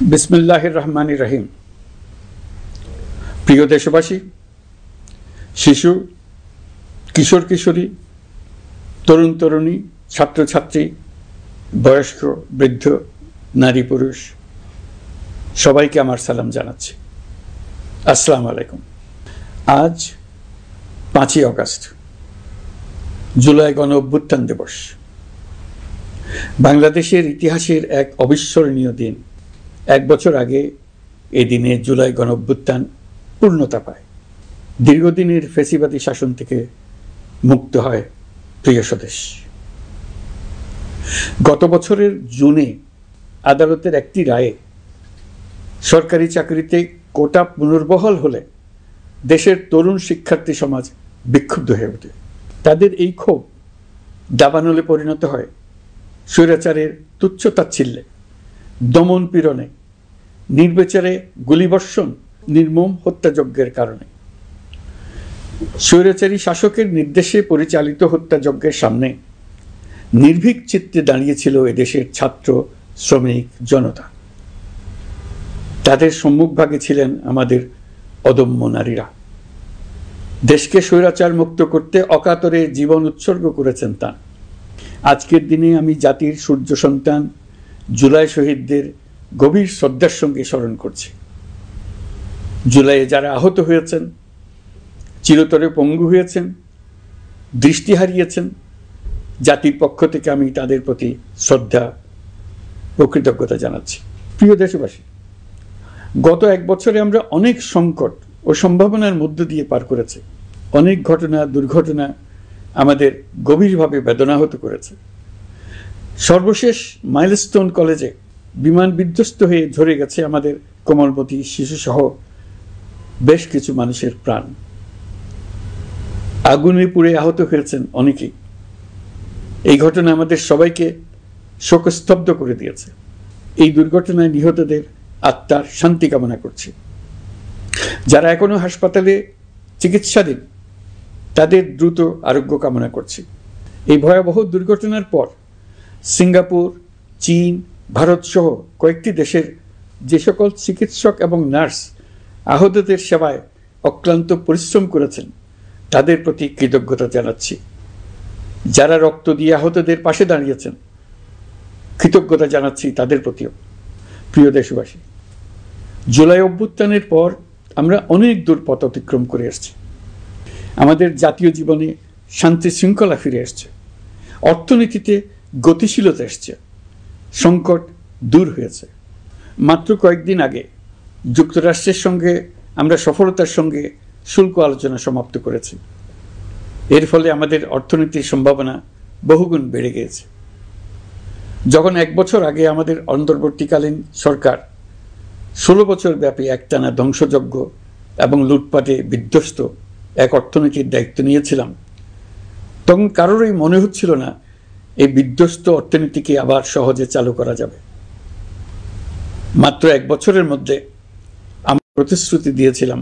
বিসমিল্লাহির রহমানির রহিম। প্রিয় দেশবাসী, শিশু, কিশোর কিশোরী, তরুণ তরুণী, ছাত্রছাত্রী, বয়স্ক, বৃদ্ধ, নারী পুরুষ সবাইকে আমার সালাম জানাচ্ছি। আসসালামু আলাইকুম। আজ 5ই অগস্ট, জুলাই গণ অভ্যুত্থান দিবস। বাংলাদেশের ইতিহাসের এক অবিস্মরণীয় দিন। 1 বছর আগে এই দিনে জুলাই গণ অভ্যুত্থান পূর্ণতা পায়। দীর্ঘদিনের ফ্যাসিবাদী শাসন থেকে মুক্ত হয় প্রিয় স্বদেশ। গত বছরের জুনে আদালতের একটি রায়ে সরকারি চাকরিতে কোটা পুনর্বহাল হলে দেশের তরুণ শিক্ষার্থী সমাজ বিক্ষুব্ধ হয়ে ওঠে। তাদের এই ক্ষোভ দাবানলে পরিণত হয় স্বৈরাচারের তুচ্ছতাচ্ছিল্যে, দমন পীড়নে, নির্বিচারে গুলিবর্ষণ, নির্মম হত্যাযজ্ঞের কারণে। স্বৈরাচারী শাসকের নির্দেশে পরিচালিত হত্যাযজ্ঞের সামনে নির্ভীক চিত্তে দাঁড়িয়েছিল এদেশের ছাত্র, শ্রমিক, জনতা। তাদের সম্মুখভাগে ছিলেন আমাদের অদম্য নারীরা। দেশকে স্বৈরাচার মুক্ত করতে অকাতরে জীবন উৎসর্গ করেছেন তাঁরা। আজকের দিনে আমি জাতির সূর্য সন্তান জুলাই শহীদদের গভীর শ্রদ্ধার সঙ্গে স্মরণ করছি। জুলাইয়ে যারা আহত হয়েছেন, চিরতরে পঙ্গু হয়েছেন, দৃষ্টি হারিয়েছেন, জাতির পক্ষ থেকে আমি তাদের প্রতি শ্রদ্ধা ও কৃতজ্ঞতা জানাচ্ছি। প্রিয় দেশবাসী, গত 1 বছরে আমরা অনেক সংকট ও সম্ভাবনার মধ্য দিয়ে পার করেছি। অনেক ঘটনা, দুর্ঘটনা আমাদের গভীরভাবে বেদনাহত করেছে। সর্বশেষ মাইলস্টোন কলেজে বিমান বিধ্বস্ত হয়ে ঝরে গেছে আমাদের কোমলমতি শিশুসহ বেশ কিছু মানুষের প্রাণ। আগুনে পুড়ে আহত হয়েছেন অনেকেই। এই ঘটনা আমাদের সবাইকে শোকস্তব্ধ করে দিয়েছে। এই দুর্ঘটনায় নিহতদের আত্মার শান্তি কামনা করছি। যারা এখনো হাসপাতালে চিকিৎসাধীন তাদের দ্রুত আরোগ্য কামনা করছি। এই ভয়াবহ দুর্ঘটনার পর সিঙ্গাপুর, চীন, ভারত সহ কয়েকটি দেশের যে সকল চিকিৎসক এবং নার্স আহতদের সেবায় অক্লান্ত পরিশ্রম করেছেন তাদের প্রতি কৃতজ্ঞতা জানাচ্ছি। যারা রক্ত দিয়ে আহতদের পাশে দাঁড়িয়েছেন কৃতজ্ঞতা জানাচ্ছি তাদের প্রতিও। প্রিয় দেশবাসী, জুলাই অভ্যুত্থানের পর আমরা অনেক দূর পথ অতিক্রম করে এসেছি। আমাদের জাতীয় জীবনে শান্তি শৃঙ্খলা ফিরে এসছে, অর্থনীতিতে গতিশীলতা এসছে, সংকট দূর হয়েছে। মাত্র কয়েকদিন আগে যুক্তরাষ্ট্রের সঙ্গে আমরা সফলতার সঙ্গে শুল্ক আলোচনা সমাপ্ত করেছি। এর ফলে আমাদের অর্থনীতির সম্ভাবনা বহুগুণ বেড়ে গিয়েছে। যখন 1 বছর আগে আমাদের অন্তর্বর্তীকালীন সরকার 16 বছর ব্যাপী একটানা ধ্বংসযজ্ঞ এবং লুটপাটে বিধ্বস্ত এক অর্থনীতির দায়িত্ব নিয়েছিলাম, তখন কারোরই মনে হচ্ছিল না এই বিধ্বস্ত অর্থনীতিকে আবার সহজে চালু করা যাবে। মাত্র 1 বছরের মধ্যে আমরা প্রতিশ্রুতি দিয়েছিলাম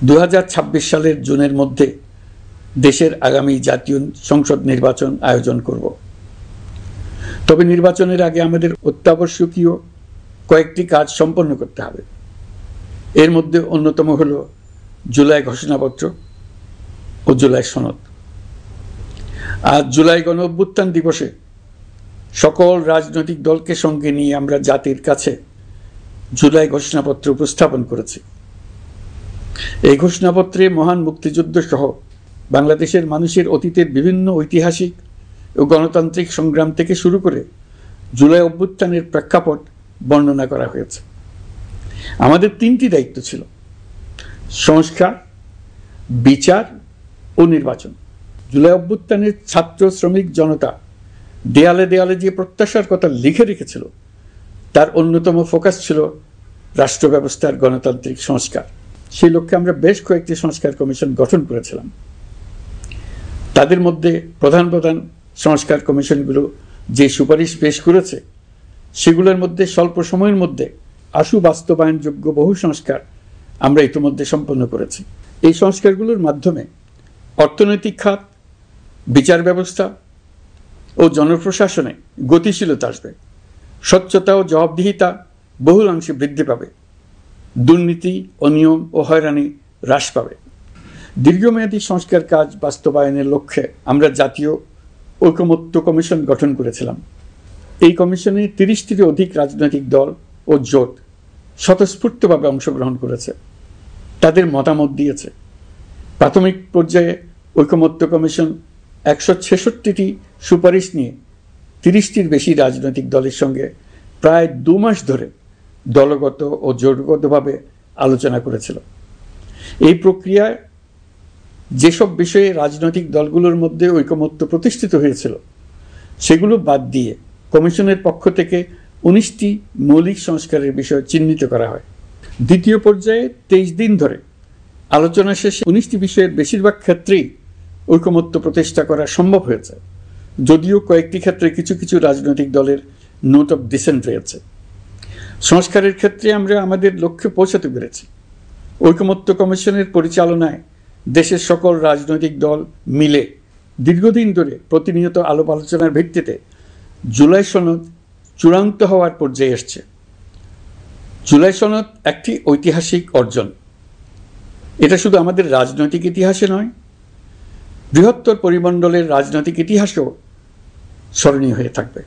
2026 সালের জুনের মধ্যে দেশের আগামী জাতীয় সংসদ নির্বাচন আয়োজন করব। তবে নির্বাচনের আগে আমাদের অত্যাবশ্যকীয় কয়েকটি কাজ সম্পন্ন করতে হবে। এর মধ্যে অন্যতম হল জুলাই ঘোষণাপত্র ও জুলাই সনদ। আজ জুলাই গণ অভ্যুত্থান দিবসে সকল রাজনৈতিক দলকে সঙ্গে নিয়ে আমরা জাতির কাছে জুলাই ঘোষণাপত্র উপস্থাপন করেছি। এই ঘোষণাপত্রে মহান মুক্তিযুদ্ধ সহ বাংলাদেশের মানুষের অতীতের বিভিন্ন ঐতিহাসিক ও গণতান্ত্রিক সংগ্রাম থেকে শুরু করে জুলাই অভ্যুত্থানের প্রেক্ষাপট বর্ণনা করা হয়েছে। আমাদের 3টি দায়িত্ব ছিল: সংস্কার, বিচার ও নির্বাচন। জুলাই অভ্যুত্থানের ছাত্র, শ্রমিক, জনতা দেয়ালে দেয়ালে যে প্রত্যাশার কথা লিখে রেখেছিল তার অন্যতম ফোকাস ছিল রাষ্ট্র ব্যবস্থার গণতান্ত্রিক সংস্কার। সেই লক্ষ্যে আমরা বেশ কয়েকটি সংস্কার কমিশন গঠন করেছিলাম। তাদের মধ্যে প্রধান প্রধান সংস্কার কমিশনগুলো যে সুপারিশ পেশ করেছে সেগুলোর মধ্যে স্বল্প সময়ের মধ্যে আশু বাস্তবায়নযোগ্য বহু সংস্কার আমরা ইতিমধ্যে সম্পন্ন করেছি। এই সংস্কারগুলোর মাধ্যমে অর্থনৈতিক খাত, বিচার ব্যবস্থা ও জনপ্রশাসনে গতিশীলতা আসবে। স্বচ্ছতা ও জবাবদিহিতা বহুলাংশে বৃদ্ধি পাবে, দুর্নীতি, অনিয়ম ও হয়রানি হ্রাস পাবে। দীর্ঘমেয়াদী সংস্কার কাজ বাস্তবায়নের লক্ষ্যে আমরা জাতীয় ঐকমত্য কমিশন গঠন করেছিলাম। এই কমিশনে 30টিরও অধিক রাজনৈতিক দল ও জোট স্বতঃস্ফূর্তভাবে অংশগ্রহণ করেছে, তাদের মতামত দিয়েছে। প্রাথমিক পর্যায়ে ঐকমত্য কমিশন 166টি সুপারিশ নিয়ে 30টির বেশি রাজনৈতিক দলের সঙ্গে প্রায় 2 মাস ধরে দলগত ও জোটগতভাবে আলোচনা করেছিল। এই প্রক্রিয়ায় যেসব বিষয়ে রাজনৈতিক দলগুলোর মধ্যে ঐকমত্য প্রতিষ্ঠিত হয়েছিল সেগুলো বাদ দিয়ে কমিশনের পক্ষ থেকে 19টি মৌলিক সংস্কারের বিষয় চিহ্নিত করা হয়। দ্বিতীয় পর্যায়ে 23 দিন ধরে আলোচনা শেষে 19টি বিষয়ের বেশিরভাগ ক্ষেত্রেই ঐকমত্য প্রতিষ্ঠা করা সম্ভব হয়েছে, যদিও কয়েকটি ক্ষেত্রে কিছু কিছু রাজনৈতিক দলের নোট অফ ডিসেন্ট রয়েছে। সংস্কারের ক্ষেত্রে আমরা আমাদের লক্ষ্যে পৌঁছাতে পেরেছি। ঐকমত্য কমিশনের পরিচালনায় দেশের সকল রাজনৈতিক দল মিলে দীর্ঘদিন ধরে প্রতিনিয়ত আলাপ আলোচনার ভিত্তিতে জুলাই সনদ চূড়ান্ত হওয়ার পর্যায়ে এসছে। জুলাই সনদ একটি ঐতিহাসিক অর্জন। এটা শুধু আমাদের রাজনৈতিক ইতিহাসে নয়, বৃহত্তর পরিমণ্ডলের রাজনৈতিক ইতিহাসেও স্মরণীয় হয়ে থাকবে।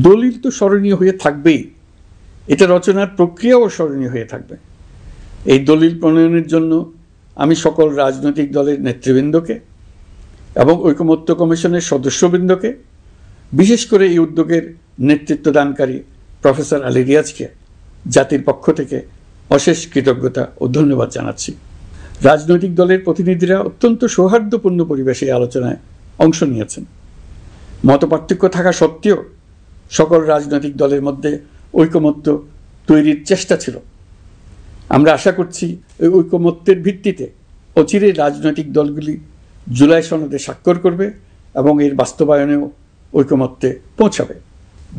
দলিল তো স্মরণীয় হয়ে থাকবেই, এটা রচনার প্রক্রিয়াও স্মরণীয় হয়ে থাকবে। এই দলিল প্রণয়নের জন্য আমি সকল রাজনৈতিক দলের নেতৃবৃন্দকে এবং ঐকমত্য কমিশনের সদস্যবৃন্দকে, বিশেষ করে এই উদ্যোগের নেতৃত্বদানকারী প্রফেসর আলী রিয়াজকে জাতির পক্ষ থেকে অশেষ কৃতজ্ঞতা ও ধন্যবাদ জানাচ্ছি। রাজনৈতিক দলের প্রতিনিধিরা অত্যন্ত সৌহার্দ্যপূর্ণ পরিবেশে আলোচনায় অংশ নিয়েছেন। মতপার্থক্য থাকা সত্ত্বেও সকল রাজনৈতিক দলের মধ্যে ঐকমত্য তৈরির চেষ্টা ছিল। আমরা আশা করছি এই ঐকমত্যের ভিত্তিতে অচিরেই রাজনৈতিক দলগুলি জুলাই সনদে স্বাক্ষর করবে এবং এর বাস্তবায়নেও ঐকমত্যে পৌঁছাবে।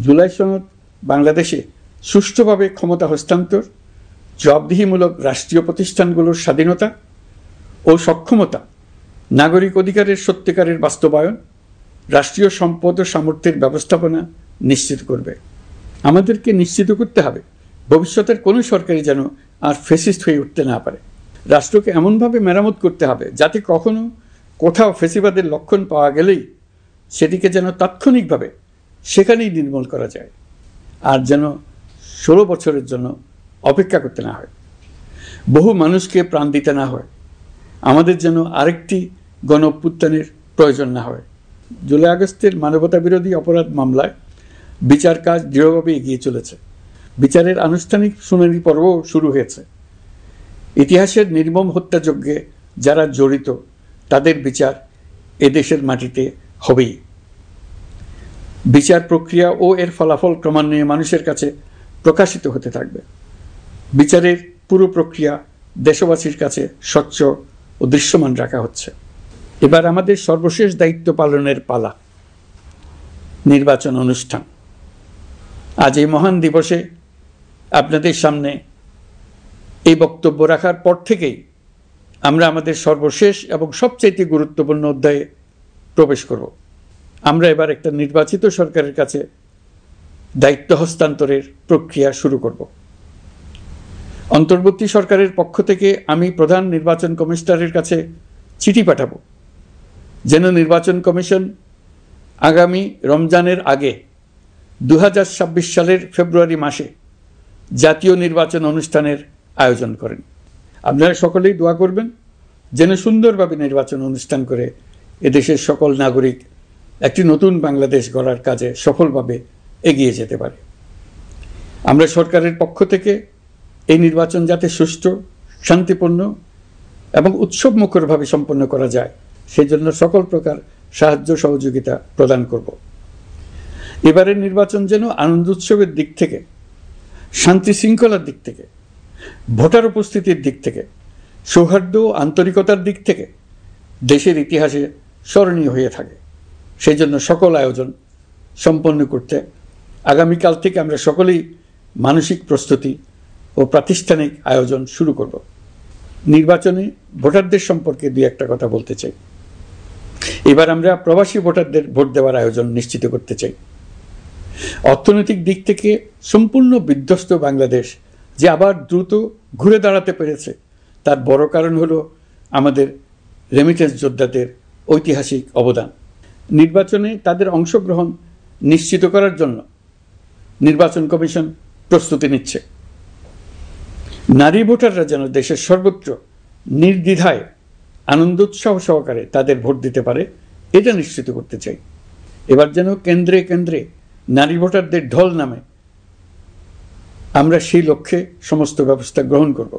জুলাই সনদ বাংলাদেশে সুষ্ঠুভাবে ক্ষমতা হস্তান্তর, জবাবদিহিমূলক রাষ্ট্রীয় প্রতিষ্ঠানগুলোর স্বাধীনতা ও সক্ষমতা, নাগরিক অধিকারের সত্যিকারের বাস্তবায়ন, রাষ্ট্রীয় সম্পদ ও সামর্থ্যের ব্যবস্থাপনা নিশ্চিত করবে। আমাদেরকে নিশ্চিত করতে হবে ভবিষ্যতের কোনো সরকারই যেন আর ফ্যাসিস্ট হয়ে উঠতে না পারে। রাষ্ট্রকে এমনভাবে মেরামত করতে হবে যাতে কখনো কোথাও ফ্যাসিবাদের লক্ষণ পাওয়া গেলেই সেটিকে যেন তাৎক্ষণিকভাবে সেখানেই নির্মূল করা যায়, আর যেন 16 বছরের জন্য অপেক্ষা করতে না হয়, বহু মানুষকে প্রাণ দিতে না হয়, আমাদের যেন আরেকটি গণ অভ্যুত্থানের প্রয়োজন না হয়। জুলাই আগস্টের মানবতা বিরোধী অপরাধ মামলায় বিচার কাজ দৃঢ়ভাবে এগিয়ে চলেছে। বিচারের আনুষ্ঠানিক শুনানি পর্বও শুরু হয়েছে। ইতিহাসের নির্মম হত্যাযজ্ঞে যারা জড়িত তাদের বিচার এদেশের মাটিতে হবেই। বিচার প্রক্রিয়া ও এর ফলাফল ক্রমান্বয়ে মানুষের কাছে প্রকাশিত হতে থাকবে। বিচারের পুরো প্রক্রিয়া দেশবাসীর কাছে স্বচ্ছ ও দৃশ্যমান রাখা হচ্ছে। এবার আমাদের সর্বশেষ দায়িত্ব পালনের পালা, নির্বাচন অনুষ্ঠান। আজ এই মহান দিবসে আপনাদের সামনে এই বক্তব্য রাখার পর থেকেই আমরা আমাদের সর্বশেষ এবং সবচেয়ে গুরুত্বপূর্ণ অধ্যায়ে প্রবেশ করব। আমরা এবার একটা নির্বাচিত সরকারের কাছে দায়িত্ব হস্তান্তরের প্রক্রিয়া শুরু করব। অন্তর্বর্তী সরকারের পক্ষ থেকে আমি প্রধান নির্বাচন কমিশনারের কাছে চিঠি পাঠাবো যেন নির্বাচন কমিশন আগামী রমজানের আগে 2026 সালের ফেব্রুয়ারি মাসে জাতীয় নির্বাচন অনুষ্ঠানের আয়োজন করেন। আপনারা সকলেই দোয়া করবেন যেন সুন্দরভাবে নির্বাচন অনুষ্ঠান করে এদেশের সকল নাগরিক একটি নতুন বাংলাদেশ গড়ার কাজে সফলভাবে এগিয়ে যেতে পারে। আমরা সরকারের পক্ষ থেকে এই নির্বাচন যাতে সুষ্ঠু, শান্তিপূর্ণ এবং উৎসবমুখরভাবে সম্পন্ন করা যায় সেজন্য সকল প্রকার সাহায্য সহযোগিতা প্রদান করব। এবারের নির্বাচন যেন আনন্দ উৎসবের দিক থেকে, শান্তি শৃঙ্খলার দিক থেকে, ভোটার উপস্থিতির দিক থেকে, সৌহার্দ্য ও আন্তরিকতার দিক থেকে দেশের ইতিহাসে স্মরণীয় হয়ে থাকে। সেই জন্য সকল আয়োজন সম্পন্ন করতে আগামীকাল থেকে আমরা সকলেই মানসিক প্রস্তুতি ও প্রাতিষ্ঠানিক আয়োজন শুরু করব। নির্বাচনে ভোটারদের সম্পর্কে দুই একটা কথা বলতে চাই। এবার আমরা প্রবাসী ভোটারদের ভোট দেওয়ার আয়োজন নিশ্চিত করতে চাই। অর্থনৈতিক দিক থেকে সম্পূর্ণ বিধ্বস্ত বাংলাদেশ যে আবার দ্রুত ঘুরে দাঁড়াতে পেরেছে তার বড় কারণ হলো আমাদের রেমিটেন্স যোদ্ধাদের ঐতিহাসিক অবদান। নির্বাচনে তাদের অংশগ্রহণ নিশ্চিত করার জন্য নির্বাচন কমিশন প্রস্তুতি নিচ্ছে। নারী ভোটাররা যেন দেশের সর্বত্র নির্দ্বিধায় আনন্দোৎসাহ সহকারে তাদের ভোট দিতে পারে এটা নিশ্চিত করতে চাই। এবার যেন কেন্দ্রে কেন্দ্রে নারী ভোটারদের ঢল নামে, আমরা সেই লক্ষ্যে সমস্ত ব্যবস্থা গ্রহণ করব।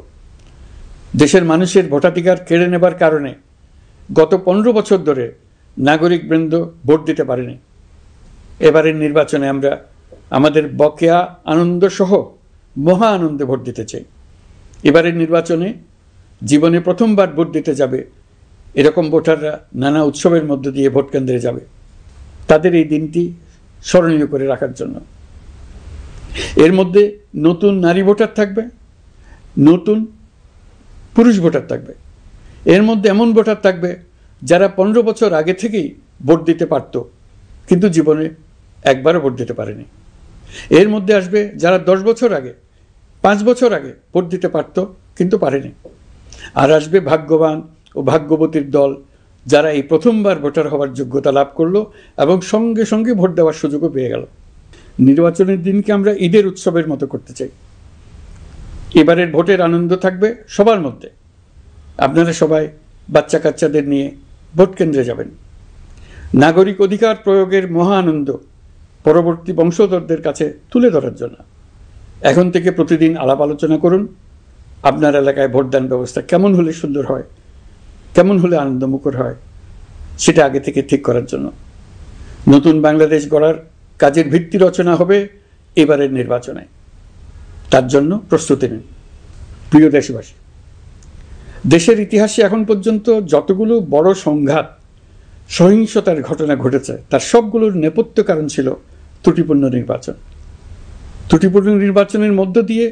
দেশের মানুষের ভোটাধিকার কেড়ে নেবার কারণে গত 15 বছর ধরে নাগরিকবৃন্দ ভোট দিতে পারেনি। এবারের নির্বাচনে আমরা আমাদের বকেয়া আনন্দ সহ মহা আনন্দে ভোট দিতে চাই। এবারের নির্বাচনে জীবনে প্রথমবার ভোট দিতে যাবে এরকম ভোটাররা নানা উৎসবের মধ্য দিয়ে ভোট কেন্দ্রে যাবে, তাদের এই দিনটি স্মরণীয় করে রাখার জন্য। এর মধ্যে নতুন নারী ভোটার থাকবে, নতুন পুরুষ ভোটার থাকবে, এর মধ্যে এমন ভোটার থাকবে যারা 15 বছর আগে থেকেই ভোট দিতে পারত কিন্তু জীবনে একবারও ভোট দিতে পারেনি। এর মধ্যে আসবে যারা 10 বছর আগে, 5 বছর আগে ভোট দিতে পারত কিন্তু পারেনি। আর আসবে ভাগ্যবান ও ভাগ্যবতীর দল যারা এই প্রথমবার ভোটার হওয়ার যোগ্যতা লাভ করলো এবং সঙ্গে সঙ্গে ভোট দেওয়ার সুযোগও পেয়ে গেল। নির্বাচনের দিনকে আমরা ঈদের উৎসবের মতো করতে চাই। এবারের ভোটের আনন্দ থাকবে সবার মধ্যে। আপনারা সবাই বাচ্চা কাচ্চাদের নিয়ে ভোট কেন্দ্রে যাবেন। নাগরিক অধিকার প্রয়োগের মহা আনন্দ পরবর্তী বংশধরদের কাছে তুলে ধরার জন্য এখন থেকে প্রতিদিন আলাপ আলোচনা করুন। আপনার এলাকায় ভোটদান ব্যবস্থা কেমন হলে সুন্দর হয়, কেমন হলে আনন্দমুখর হয়, সেটা আগে থেকে ঠিক করার জন্য। নতুন বাংলাদেশ গড়ার কাজের ভিত্তি রচনা হবে এবারের নির্বাচনে। তার জন্য প্রস্তুতি নিন। প্রিয় দেশবাসী, দেশের ইতিহাসে এখন পর্যন্ত যতগুলো বড় সংঘাত, সহিংসতার ঘটনা ঘটেছে তার সবগুলোর নেপথ্য কারণ ছিল ত্রুটিপূর্ণ নির্বাচন। ত্রুটিপূর্ণ নির্বাচনের মধ্য দিয়ে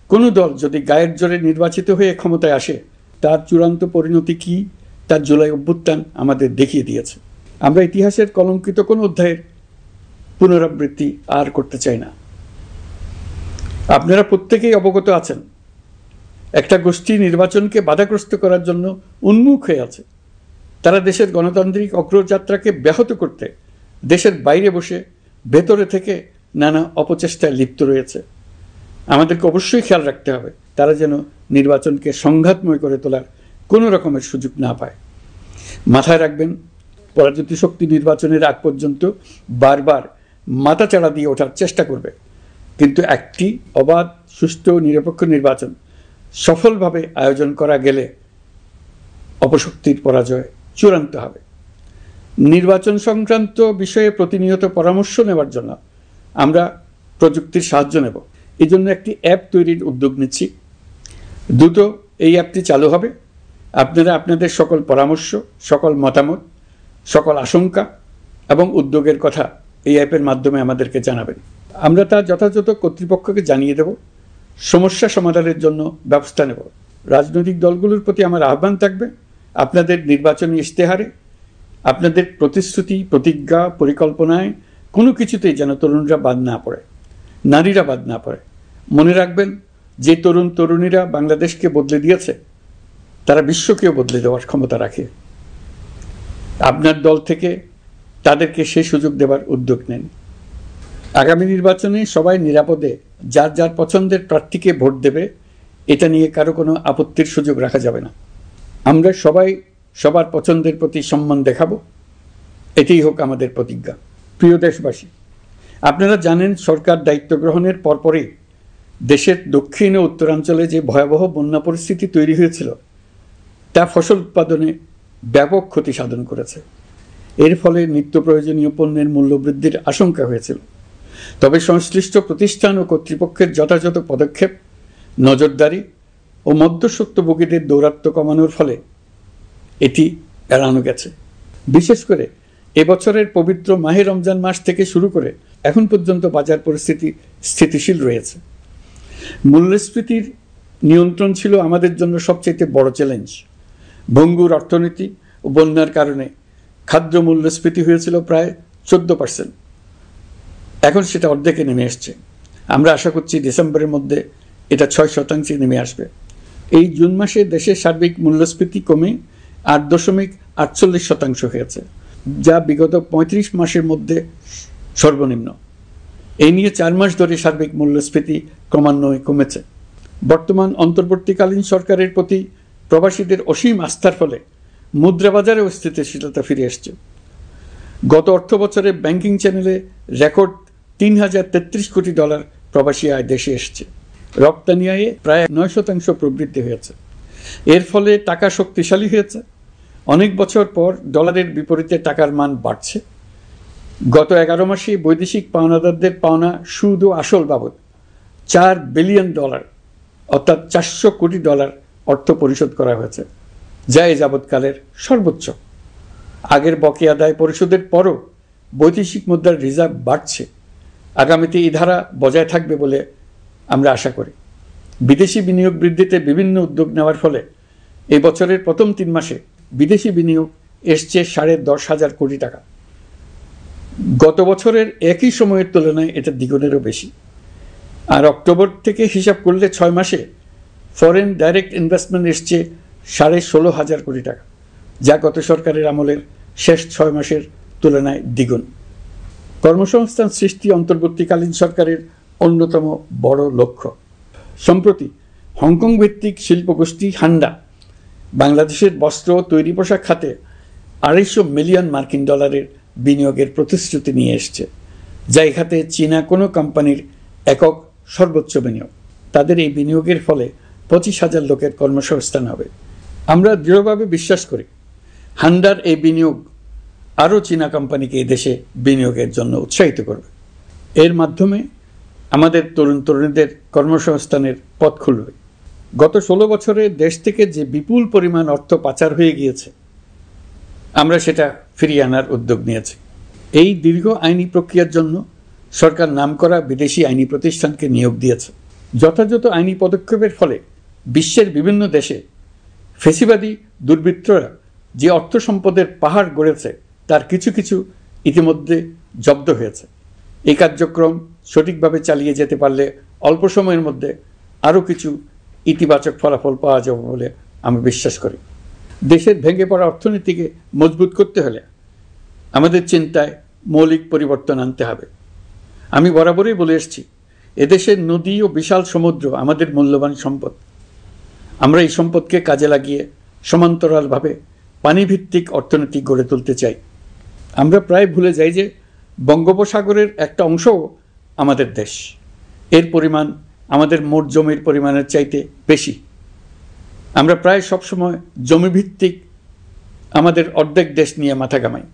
কোনো দল যদি গায়ের জোরে নির্বাচিত হয়ে ক্ষমতায় আসে তার চূড়ান্ত পরিণতি কী তার জুলাই অভ্যুত্থান আমাদের দেখিয়ে দিয়েছে। আমরা ইতিহাসের কলঙ্কিত কোনো অধ্যায়ের পুনরাবৃত্তি আর করতে চাই না। আপনারা প্রত্যেকেই অবগত আছেন একটা গোষ্ঠী নির্বাচনকে বাধাগ্রস্ত করার জন্য উন্মুখ হয়ে আছে। তারা দেশের গণতান্ত্রিক অগ্রযাত্রাকে ব্যাহত করতে দেশের বাইরে বসে ভেতরে থেকে নানা অপচেষ্টায় লিপ্ত রয়েছে। আমাদেরকে অবশ্যই খেয়াল রাখতে হবে তারা যেন নির্বাচনকে সংঘাতময় করে তোলার কোনো রকমের সুযোগ না পায়। মাথায় রাখবেন, পরাজিত শক্তি নির্বাচনের আগ পর্যন্ত বারবার মাথাচাড়া দিয়ে ওঠার চেষ্টা করবে, কিন্তু একটি অবাধ, সুষ্ঠু, নিরপেক্ষ নির্বাচন সফলভাবে আয়োজন করা গেলে অপশক্তির পরাজয় চূড়ান্ত হবে। নির্বাচন সংক্রান্ত বিষয়ে প্রতিনিয়ত পরামর্শ নেওয়ার জন্য আমরা প্রযুক্তির সাহায্য নেব। এই জন্য একটি অ্যাপ তৈরির উদ্যোগ নিচ্ছি। দ্রুত এই অ্যাপটি চালু হবে। আপনারা আপনাদের সকল পরামর্শ, সকল মতামত, সকল আশঙ্কা এবং উদ্যোগের কথা এই অ্যাপের মাধ্যমে আমাদেরকে জানাবেন। আমরা তা যথাযথ কর্তৃপক্ষকে জানিয়ে দেব, সমস্যা সমাধানের জন্য ব্যবস্থা নেব। রাজনৈতিক দলগুলোর প্রতি আমার আহ্বান থাকবে, আপনাদের নির্বাচনী ইশতেহারে, আপনাদের প্রতিশ্রুতি, প্রতিজ্ঞা, পরিকল্পনায় কোনো কিছুতেই যেন তরুণরা বাদ না পড়ে, নারীরা বাদ না পড়ে। মনে রাখবেন, যে তরুণ তরুণীরা বাংলাদেশকে বদলে দিয়েছে তারা বিশ্বকেও বদলে দেওয়ার ক্ষমতা রাখে। আপনার দল থেকে তাদেরকে সেই সুযোগ দেওয়ার উদ্যোগ নেন। আগামী নির্বাচনে সবাই নিরাপদে যার যার পছন্দের প্রার্থীকে ভোট দেবে, এটা নিয়ে কারো কোনো আপত্তির সুযোগ রাখা যাবে না। আমরা সবাই সবার পছন্দের প্রতি সম্মান দেখাবো, এটাই হোক আমাদের প্রতিজ্ঞা। প্রিয় দেশবাসী, আপনারা জানেন সরকার দায়িত্ব গ্রহণের পরপরই দেশের দক্ষিণ ও উত্তরাঞ্চলে যে ভয়াবহ বন্যা পরিস্থিতি তৈরি হয়েছিল তা ফসল উৎপাদনে ব্যাপক ক্ষতি সাধন করেছে। এর ফলে নিত্য প্রয়োজনীয় পণ্যের মূল্য বৃদ্ধির আশঙ্কা হয়েছিল। তবে সংশ্লিষ্ট প্রতিষ্ঠান ও কর্তৃপক্ষের যথাযথ পদক্ষেপ, নজরদারি ও মধ্যস্বত্বভোগীদের দৌরাত্ম্য কমানোর ফলে এটি এড়ানো গেছে। বিশেষ করে এবছরের পবিত্র মাহে রমজান মাস থেকে শুরু করে এখন পর্যন্ত বাজার পরিস্থিতি স্থিতিশীল রয়েছে। মূল্যস্ফীতির নিয়ন্ত্রণ ছিল আমাদের জন্য সবচেয়ে বড় চ্যালেঞ্জ। ভঙ্গুর অর্থনীতি ও বন্যার কারণে খাদ্য মূল্যস্ফীতি হয়েছিল প্রায় 14%। এখন সেটা অর্ধেকে নেমে এসছে। আমরা আশা করছি ডিসেম্বরের মধ্যে এটা 6% নেমে আসবে। এই জুন মাসে দেশের সার্বিক মূল্যস্ফীতি কমে 8.48% হয়েছে, যা বিগত 35 মাসের মধ্যে সর্বনিম্ন। এই নিয়ে 4 মাস ধরে সার্বিক মূল্যস্ফীতি ক্রমান্বয়ে কমেছে। বর্তমান অন্তর্বর্তীকালীন সরকারের প্রতি প্রবাসীদের অসীম আস্থার ফলে মুদ্রা বাজারেও স্থিতিশীলতা ফিরে এসছে। গত অর্থ বছরে ব্যাংকিং চ্যানেলে রেকর্ড $3033 কোটি প্রবাসী আয় দেশে এসছে। রপ্তানি আয়ে প্রায় 9% প্রবৃদ্ধি হয়েছে। এর ফলে টাকা শক্তিশালী হয়েছে। অনেক বছর পর ডলারের বিপরীতে টাকার মান বাড়ছে। গত 11 মাসে বৈদেশিক পাওনাদারদের পাওনা সুদ ও আসল বাবদ $4 বিলিয়ন অর্থাৎ $400 কোটি অর্থ পরিশোধ করা হয়েছে, যা এ যাবৎকালের সর্বোচ্চ। আগের বকেয়া আদায় পরিশোধের পরও বৈদেশিক মুদ্রার রিজার্ভ বাড়ছে। আগামীতে এই ধারা বজায় থাকবে বলে আমরা আশা করি। বিদেশি বিনিয়োগ বৃদ্ধিতে বিভিন্ন উদ্যোগ নেওয়ার ফলে এই বছরের প্রথম 3 মাসে বিদেশি বিনিয়োগ এসছে $10,500 কোটি। গত বছরের একই সময়ের তুলনায় এটা দ্বিগুণেরও বেশি। আর অক্টোবর থেকে হিসাব করলে 6 মাসে ফরেন ডাইরেক্ট ইনভেস্টমেন্ট এসছে $16,500 কোটি, যা গত সরকারের আমলের শেষ 6 মাসের তুলনায় দ্বিগুণ। কর্মসংস্থান সৃষ্টি অন্তর্বর্তীকালীন সরকারের অন্যতম বড় লক্ষ্য। সম্প্রতি হংকং ভিত্তিক শিল্পগোষ্ঠী হান্ডা বাংলাদেশের বস্ত্র তৈরি পোশাক খাতে $250 মিলিয়ন বিনিয়োগের প্রতিশ্রুতি নিয়ে এসছে, যা এ খাতে চীনা কোনো কোম্পানির একক সর্বোচ্চ বিনিয়োগ। তাদের এই বিনিয়োগের ফলে 25,000 লোকের কর্মসংস্থান হবে। আমরা দৃঢ়ভাবে বিশ্বাস করি হান্ডার এই বিনিয়োগ আরও চীনা কোম্পানিকে এই দেশে বিনিয়োগের জন্য উৎসাহিত করবে। এর মাধ্যমে আমাদের তরুণ তরুণীদের কর্মসংস্থানের পথ খুলবে। গত 16 বছরে দেশ থেকে যে বিপুল পরিমাণ অর্থ পাচার হয়ে গিয়েছে, আমরা সেটা ফিরিয়ে আনার উদ্যোগ নিয়েছি। এই দীর্ঘ আইনি প্রক্রিয়ার জন্য সরকার নামকরা বিদেশি আইনি প্রতিষ্ঠানকে নিয়োগ দিয়েছে। যথাযথ আইনি পদক্ষেপের ফলে বিশ্বের বিভিন্ন দেশে ফেসিবাদী দুর্বৃত্তরা যে অর্থ সম্পদের পাহাড় গড়েছে তার কিছু কিছু ইতিমধ্যে জব্দ হয়েছে। এই কার্যক্রম সঠিকভাবে চালিয়ে যেতে পারলে অল্প সময়ের মধ্যে আরও কিছু ইতিবাচক ফলাফল পাওয়া যাবে বলে আমি বিশ্বাস করি। দেশের ভেঙে পড়া অর্থনীতিকে মজবুত করতে হলে আমাদের চিন্তায় মৌলিক পরিবর্তন আনতে হবে। আমি বরাবরই বলে এসেছি, এদেশের নদী ও বিশাল সমুদ্র আমাদের মূল্যবান সম্পদ। আমরা এই সম্পদকে কাজে লাগিয়ে সমান্তরালভাবে পানিভিত্তিক অর্থনীতি গড়ে তুলতে চাই। আমরা প্রায় ভুলে যাই যে বঙ্গোপসাগরের একটা অংশও আমাদের দেশ। এর পরিমাণ আমাদের মোট জমির পরিমাণের চাইতে বেশি। আমরা প্রায় সবসময় জমিভিত্তিক আমাদের অর্ধেক দেশ নিয়ে মাথা ঘামাই,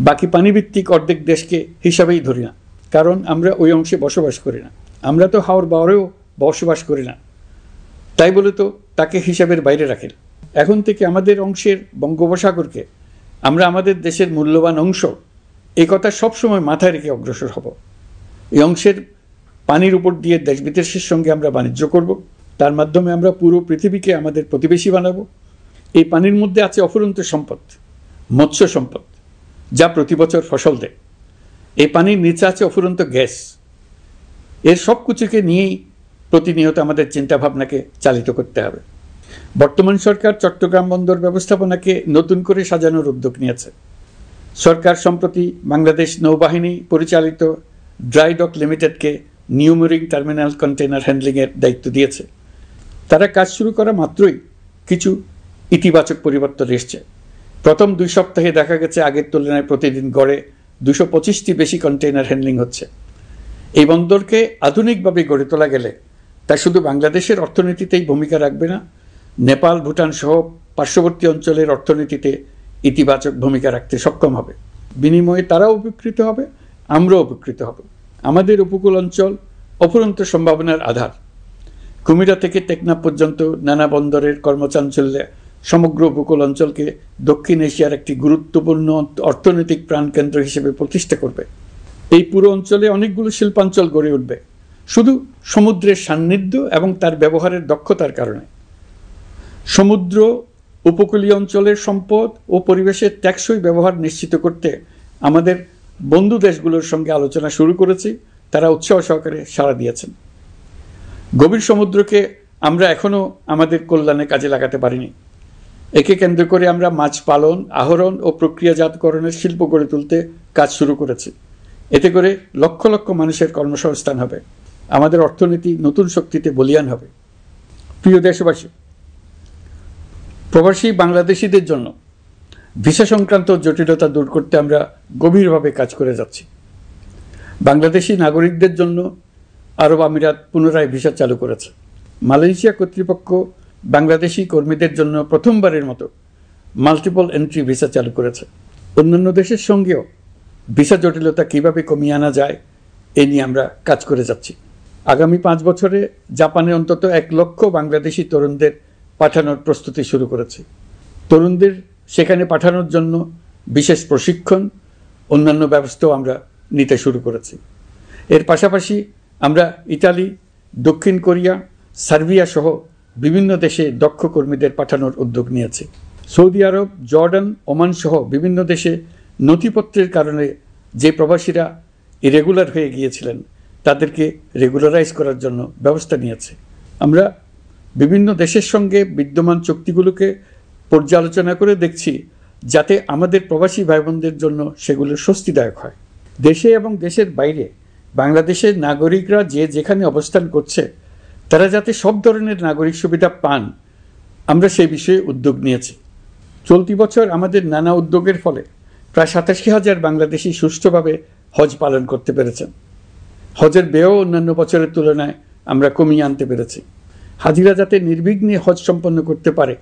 বাকি পানিভিত্তিক অর্ধেক দেশকে হিসাবেই ধরি না, কারণ আমরা ওই অংশে বসবাস করি না। আমরা তো হাওর বাওরেও বসবাস করি না, তাই বলে তো তাকে হিসাবের বাইরে রাখেন। এখন থেকে আমাদের অংশের বঙ্গোপসাগরকে আমরা আমাদের দেশের মূল্যবান অংশ, এই কথা সবসময় মাথায় রেখে অগ্রসর হব। এই অংশের পানির উপর দিয়ে দেশ বিদেশের সঙ্গে আমরা বাণিজ্য করব, তার মাধ্যমে আমরা পুরো পৃথিবীকে আমাদের প্রতিবেশী বানাবো। এই পানির মধ্যে আছে অফুরন্ত সম্পদ, মৎস্য সম্পদ, যা প্রতি বছর ফসল দেয়। এই পানির নিচে আছে অফুরন্ত গ্যাস। এর সব কিছুকে নিয়েই প্রতিনিয়ত আমাদের চিন্তাভাবনাকে চালিত করতে হবে। বর্তমান সরকার চট্টগ্রাম বন্দর ব্যবস্থাপনাকে নতুন করে সাজানোর উদ্যোগ নিয়েছে। সরকার সম্প্রতি বাংলাদেশ নৌবাহিনী পরিচালিত ড্রাই ডক লিমিটেডকে নিউ মেরিন টার্মিনাল কন্টেইনার হ্যান্ডলিংয়ের দায়িত্ব দিয়েছে। তারা কাজ শুরু করা মাত্রই কিছু ইতিবাচক পরিবর্তন এসছে। প্রথম 2 সপ্তাহে দেখা গেছে আগের তুলনায় প্রতিদিন গড়ে 225টি বেশি কন্টেইনার হ্যান্ডলিং হচ্ছে। এই বন্দরকে আধুনিকভাবে গড়ে তোলা গেলে তা শুধু বাংলাদেশের অর্থনীতিতেই ভূমিকা রাখবে না, নেপাল, ভুটান সহ পার্শ্ববর্তী অঞ্চলের অর্থনীতিতে ইতিবাচক ভূমিকা রাখতে সক্ষম হবে। বিনিময়ে তারাও উপকৃত হবে, আমরাও উপকৃত হব। আমাদের উপকূল অঞ্চল অফুরন্ত সম্ভাবনার আধার। কুমিরা থেকে টেকনাফ পর্যন্ত নানা বন্দরের কর্মচাঞ্চল্যে সমগ্র উপকূল অঞ্চলকে দক্ষিণ এশিয়ার একটি গুরুত্বপূর্ণ অর্থনৈতিক প্রাণকেন্দ্র হিসেবে প্রতিষ্ঠা করবে। এই পুরো অঞ্চলে অনেকগুলো শিল্পাঞ্চল গড়ে উঠবে শুধু সমুদ্রের সান্নিধ্য এবং তার ব্যবহারের দক্ষতার কারণে। সমুদ্র উপকূলীয় অঞ্চলের সম্পদ ও পরিবেশের টেকসই ব্যবহার নিশ্চিত করতে আমাদের বন্ধু দেশগুলোর সঙ্গে আলোচনা শুরু করেছি, তারা উৎসাহ সহকারে সাড়া দিয়েছেন। গভীর সমুদ্রকে আমরা এখনও আমাদের কল্যাণে কাজে লাগাতে পারিনি। একে কেন্দ্র করে আমরা মাছ পালন, আহরণ ও প্রক্রিয়াজাতকরণের শিল্প গড়ে তুলতে কাজ শুরু করেছি। এতে করে লক্ষ লক্ষ মানুষের কর্মসংস্থান হবে, আমাদের অর্থনীতি নতুন শক্তিতে বলীয়ান হবে। প্রিয় দেশবাসী, প্রবাসী বাংলাদেশিদের জন্য ভিসা সংক্রান্ত জটিলতা দূর করতে আমরা গভীরভাবে কাজ করে যাচ্ছি। বাংলাদেশি নাগরিকদের জন্য আরব আমিরাত পুনরায় ভিসা চালু করেছে। মালয়েশিয়া কর্তৃপক্ষ বাংলাদেশি কর্মীদের জন্য প্রথমবারের মতো মাল্টিপল এন্ট্রি ভিসা চালু করেছে। অন্যান্য দেশের সঙ্গেও ভিসা জটিলতা কীভাবে কমিয়ে আনা যায় এ নিয়ে আমরা কাজ করে যাচ্ছি। আগামী 5 বছরে জাপানে অন্তত 1 লক্ষ বাংলাদেশি তরুণদের পাঠানোর প্রস্তুতি শুরু করেছি। তরুণদের সেখানে পাঠানোর জন্য বিশেষ প্রশিক্ষণ, অন্যান্য ব্যবস্থাও আমরা নিতে শুরু করেছি। এর পাশাপাশি আমরা ইতালি, দক্ষিণ কোরিয়া, সার্বিয়া সহ বিভিন্ন দেশে দক্ষ কর্মীদের পাঠানোর উদ্যোগ নিয়েছি। সৌদি আরব, জর্ডান, ওমান সহ বিভিন্ন দেশে নথিপত্রের কারণে যে প্রবাসীরা ইরেগুলার হয়ে গিয়েছিলেন তাদেরকে রেগুলারাইজ করার জন্য ব্যবস্থা নিয়েছে। আমরা বিভিন্ন দেশের সঙ্গে বিদ্যমান চুক্তিগুলোকে পর্যালোচনা করে দেখছি যাতে আমাদের প্রবাসী ভাই বোনদের জন্য সেগুলো স্বস্তিদায়ক হয়। দেশে এবং দেশের বাইরে বাংলাদেশের নাগরিকরা যে যেখানে অবস্থান করছে তারা যাতে সব ধরনের নাগরিক সুবিধা পান, আমরা সেই বিষয়ে উদ্যোগ নিয়েছি। চলতি বছর আমাদের নানা উদ্যোগের ফলে প্রায় 87,000 বাংলাদেশি সুষ্ঠুভাবে হজ পালন করতে পেরেছেন। হজের ব্যয়ও অন্যান্য বছরের তুলনায় আমরা কমিয়ে আনতে পেরেছি। হাজিরা যাতে নির্বিঘ্নে হজ সম্পন্ন করতে পারে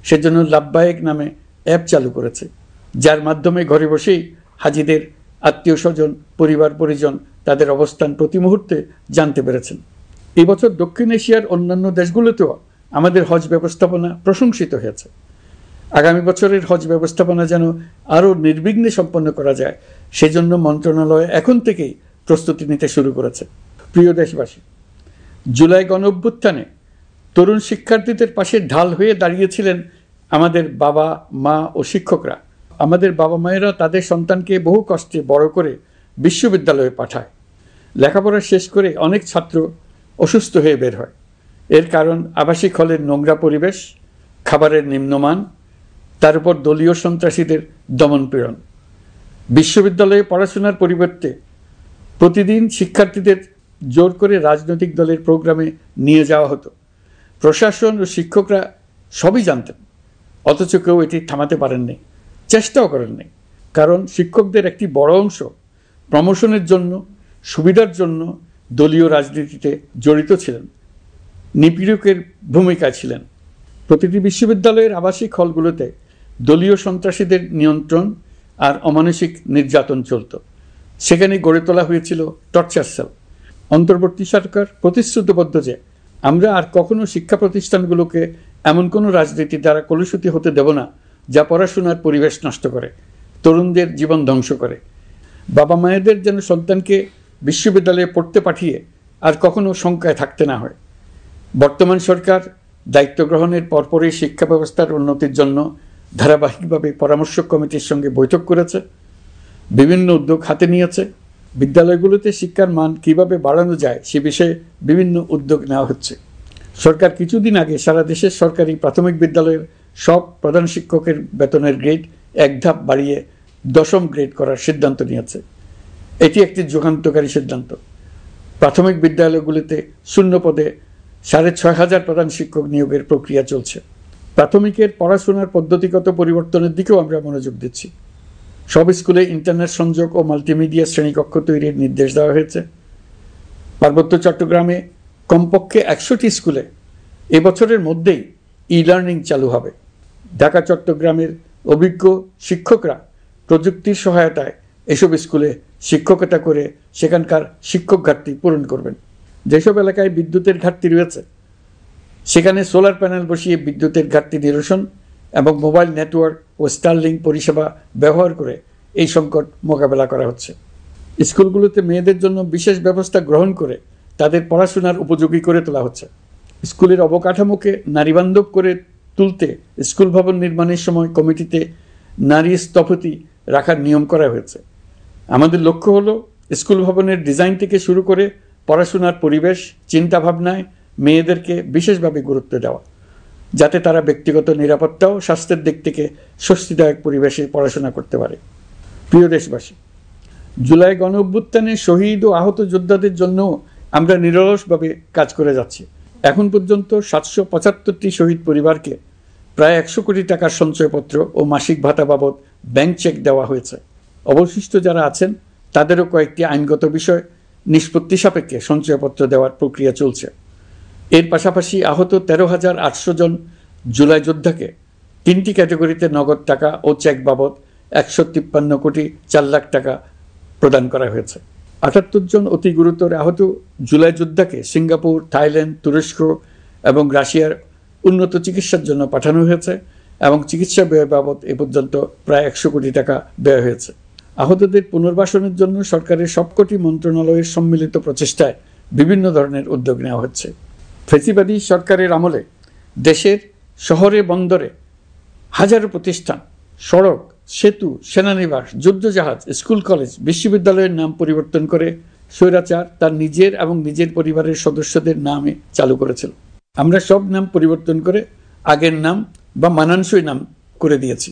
সেজন্য লাব্বায়েক নামে অ্যাপ চালু করেছে, যার মাধ্যমে ঘরে বসেই হাজিদের আত্মীয় স্বজন, পরিবার পরিজন তাদের অবস্থান প্রতি মুহূর্তে জানতে পেরেছেন। এই বছর দক্ষিণ এশিয়ার অন্যান্য দেশগুলোতেও আমাদের হজ ব্যবস্থাপনা প্রশংসিত হয়েছে। আগামী বছরের হজ ব্যবস্থাপনা যেন আরও নির্বিঘ্নে সম্পন্ন করা যায় সেজন্য মন্ত্রণালয় এখন থেকেই প্রস্তুতি নিতে শুরু করেছে। প্রিয় দেশবাসী, জুলাই গণঅভ্যুত্থানে তরুণ শিক্ষার্থীদের পাশে ঢাল হয়ে দাঁড়িয়েছিলেন আমাদের বাবা মা ও শিক্ষকরা। আমাদের বাবা মায়েরা তাদের সন্তানকে বহু কষ্টে বড় করে বিশ্ববিদ্যালয়ে পাঠায়। লেখাপড়া শেষ করে অনেক ছাত্র অসুস্থ হয়ে বের হয়। এর কারণ আবাসিক হলের নোংরা পরিবেশ, খাবারের নিম্নমান, তার উপর দলীয় সন্ত্রাসীদের দমনপীড়ন। বিশ্ববিদ্যালয়ে পড়াশোনার পরিবর্তে প্রতিদিন শিক্ষার্থীদের জোর করে রাজনৈতিক দলের প্রোগ্রামে নিয়ে যাওয়া হতো। প্রশাসন ও শিক্ষকরা সবই জানতেন, অথচ কেউ এটি থামাতে পারেননি, চেষ্টাও করেননি। কারণ শিক্ষকদের একটি বড় অংশ প্রমোশনের জন্য, সুবিধার জন্য দলীয় রাজনীতিতে জড়িত ছিলেন, নিপীড়কের ভূমিকায় ছিলেন। প্রতিটি বিশ্ববিদ্যালয়ের আবাসিক হলগুলোতে দলীয় সন্ত্রাসীদের নিয়ন্ত্রণ আর অমানসিক নির্যাতন চলত। সেখানে গড়ে তোলা হয়েছিল টর্চার সেল। অন্তর্বর্তী সরকার প্রতিশ্রুতিবদ্ধ যে আমরা আর কখনো শিক্ষা প্রতিষ্ঠানগুলোকে এমন কোনো রাজনীতি দ্বারা কলুষিত হতে দেব না যা পড়াশোনার পরিবেশ নষ্ট করে, তরুণদের জীবন ধ্বংস করে। বাবা মায়েদের যেন সন্তানকে বিশ্ববিদ্যালয়ে পড়তে পাঠিয়ে আর কখনো শঙ্কায় থাকতে না হয়। বর্তমান সরকার দায়িত্ব গ্রহণের পরপরই শিক্ষা ব্যবস্থার উন্নতির জন্য ধারাবাহিকভাবে পরামর্শ কমিটির সঙ্গে বৈঠক করেছে, বিভিন্ন উদ্যোগ হাতে নিয়েছে। বিদ্যালয়গুলোতে শিক্ষার মান কীভাবে বাড়ানো যায় সে বিষয়ে বিভিন্ন উদ্যোগ নেওয়া হচ্ছে। সরকার কিছুদিন আগে সারা দেশের সরকারি প্রাথমিক বিদ্যালয়ের সব প্রধান শিক্ষকের বেতনের গ্রেড 1 ধাপ বাড়িয়ে 10ম গ্রেড করার সিদ্ধান্ত নিয়েছে। এটি একটি যুগান্তকারী সিদ্ধান্ত। প্রাথমিক বিদ্যালয়গুলিতে শূন্য পদে 6,500 প্রধান শিক্ষক নিয়োগের প্রক্রিয়া চলছে। প্রাথমিকের পড়াশোনার পদ্ধতিগত পরিবর্তনের দিকেও আমরা মনোযোগ দিচ্ছি। সব স্কুলে ইন্টারনেট সংযোগ ও মাল্টিমিডিয়া শ্রেণীকক্ষ তৈরির নির্দেশ দেওয়া হয়েছে। পার্বত্য চট্টগ্রামে কমপক্ষে 100টি স্কুলে এবছরের মধ্যেই ই-লার্নিং চালু হবে। ঢাকা চট্টগ্রামের অভিজ্ঞ শিক্ষকরা প্রযুক্তির সহায়তায় এসব স্কুলে শিক্ষকতা করে সেখানকার শিক্ষক ঘাটতি পূরণ করবেন। যেসব এলাকায় বিদ্যুতের ঘাটতি রয়েছে সেখানে সোলার প্যানেল বসিয়ে বিদ্যুতের ঘাটতি নিরসন এবং মোবাইল নেটওয়ার্ক ও স্টারলিংক পরিষেবা ব্যবহার করে এই সংকট মোকাবেলা করা হচ্ছে। স্কুলগুলোতে মেয়েদের জন্য বিশেষ ব্যবস্থা গ্রহণ করে তাদের পড়াশোনার উপযোগী করে তোলা হচ্ছে। স্কুলের অবকাঠামোকে নারীবান্ধব করে তুলতে স্কুল ভবন নির্মাণের সময় কমিটিতে নারী স্থপতি রাখার নিয়ম করা হয়েছে। আমাদের লক্ষ্য হলো স্কুল ভবনের ডিজাইন থেকে শুরু করে পড়াশোনার পরিবেশ, চিন্তাভাবনায় মেয়েদেরকে বিশেষভাবে গুরুত্ব দেওয়া, যাতে তারা ব্যক্তিগত নিরাপত্তা ও স্বাস্থ্যের দিক থেকে স্বস্তিদায়ক পরিবেশে পড়াশোনা করতে পারে। প্রিয় দেশবাসী, জুলাই গণ অভ্যুত্থানে শহীদ ও আহত যোদ্ধাদের জন্য আমরা নিরলসভাবে কাজ করে যাচ্ছি। এখন পর্যন্ত 775টি শহীদ পরিবারকে প্রায় 100 কোটি টাকার সঞ্চয়পত্র ও মাসিক ভাতা বাবদ ব্যাংক চেক দেওয়া হয়েছে। অবশিষ্ট যারা আছেন তাদেরও কয়েকটি আইনগত বিষয় নিষ্পত্তি সাপেক্ষে সঞ্চয়পত্র দেওয়ার প্রক্রিয়া চলছে। এর পাশাপাশি আহত 13,800 জন জুলাই যোদ্ধাকে 3টি ক্যাটাগরিতে নগদ টাকা ও চেক বাবদ 153 কোটি 4 লাখ টাকা প্রদান করা হয়েছে। 78 জন অতি গুরুতর আহত জুলাই যোদ্ধাকে সিঙ্গাপুর, থাইল্যান্ড, তুরস্ক এবং রাশিয়ার উন্নত চিকিৎসার জন্য পাঠানো হয়েছে এবং চিকিৎসা ব্যয় বাবদ এ পর্যন্ত প্রায় 100 কোটি টাকা ব্যয় হয়েছে। আহতদের পুনর্বাসনের জন্য সরকারের সবকটি মন্ত্রণালয়ের সম্মিলিত প্রচেষ্টায় বিভিন্ন ধরনের উদ্যোগ নেওয়া হচ্ছে। ফ্যাসিবাদী সরকারের আমলে দেশের শহরে বন্দরে হাজারো প্রতিষ্ঠান, সড়ক, সেতু, সেনানিবাস, যুদ্ধজাহাজ, স্কুল, কলেজ, বিশ্ববিদ্যালয়ের নাম পরিবর্তন করে স্বৈরাচার তার নিজের এবং নিজের পরিবারের সদস্যদের নামে চালু করেছিল। আমরা সব নাম পরিবর্তন করে আগের নাম বা মানানসই নাম করে দিয়েছি।